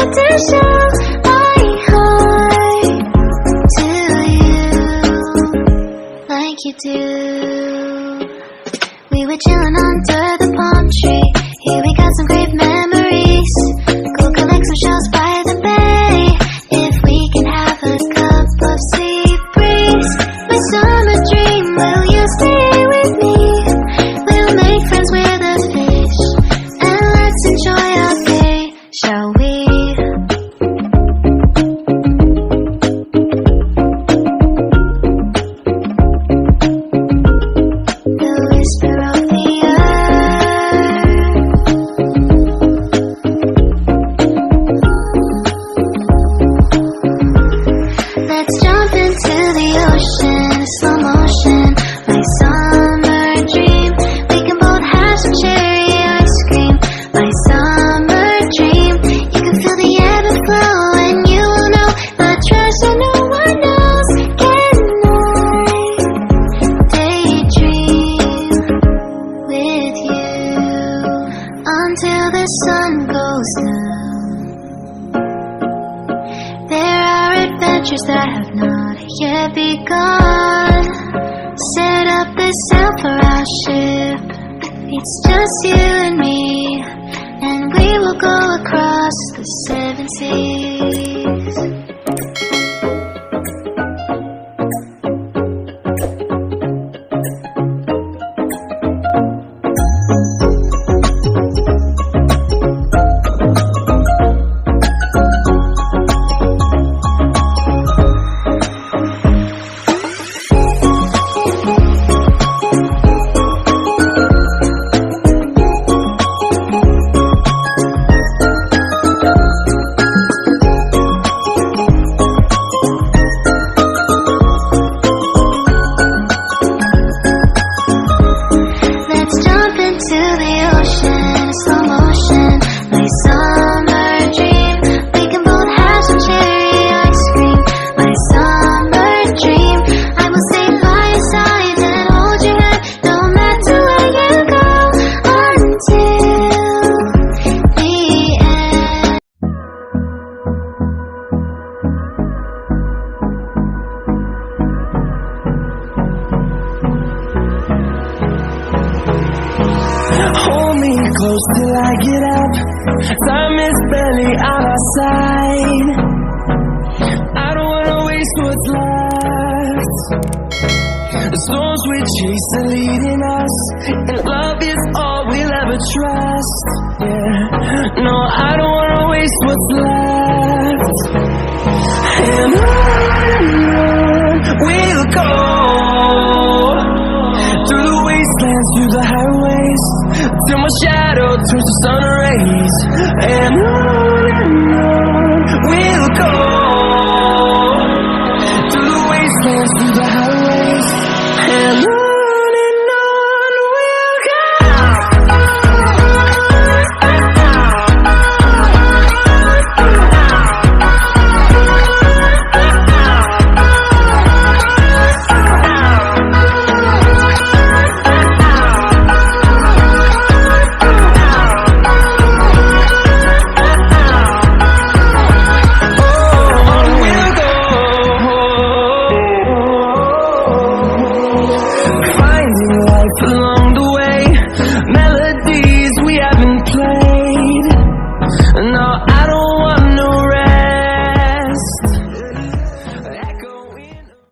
to show my heart to you like you do. We were chilling under the palm tree. Here we got some great memories. Go collect some shells by the bay. If we can have a cup of sea breeze. My summer dream, will you stay with me? We'll make friends with the fish, and let's enjoy our day, shall we? The whisper of the let's jump into the ocean, slow motion, my summer dream. We can both have some cherry ice cream, my summer dream. You can feel the ebb and flow, and you will know the treasure no one knows. Can I daydream with you until the sun goes down? There are adventures that have not yet begun. Set up the sail for our ship. It's just you and me, and we will go across the 7 seas. Let's jump into the ocean, slow motion, my summer dream. We can both have some cherry ice cream, my summer dream. I will stay by your side and hold your hand, no matter where you go, until the end. Hold me close till I get up. Time is barely on our side. I don't wanna waste what's left. The storms we chase are leading us, and love is all we'll ever trust. Yeah, no, I don't wanna waste what's left. And on we'll go, through the wastelands, through the highways, till my shadow turns to sun rays. And